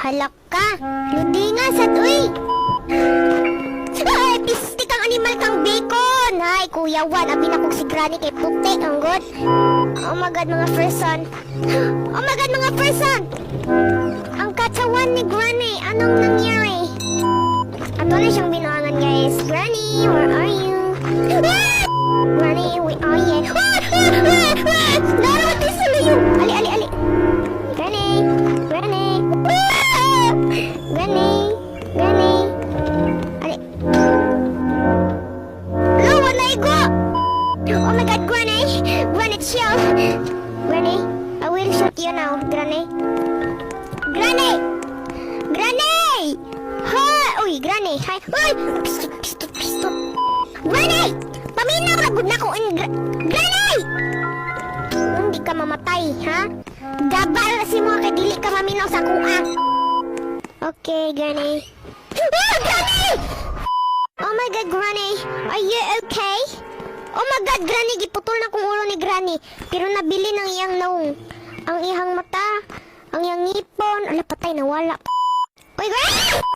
Halak ka. Ludi nga sad, uy. Ay, pistik kang animal kang bacon. Hay, Kuya Juan, abi na kong si Granny kay putik ang god. Oh my God, mga person. Oh my God, mga person. Ang katawan ni Granny, anong nangyari? Ato na siyang binuangan, guys. Granny, where are you? Ah! Granny, where are you? Narawat din sa layo. Ali, ali, ali. Granny, Granny. Ah! Granny, Granny. Ali. No, wala ko. Oh my God, Granny. Granny, chill. Granny, I will shoot you now, Granny. Granny! Granny! Ha! Uy, Granny! Hi! Uy! Pisto, pisto, pisto! Granny! Paminaw na good na ko in Granny! Hindi ka mamatay, ha? Dabal si mo kay dili ka maminaw sa kuha. Okay, Granny. Ah! Granny! Oh my God, Granny! Are you okay? Oh my God, Granny! Giputol na kong ulo ni Granny. Pero nabili ng iyang naong. Ang ihang mata. Ang iyang ngipon. Ala, patay, nawala. Uy, Granny!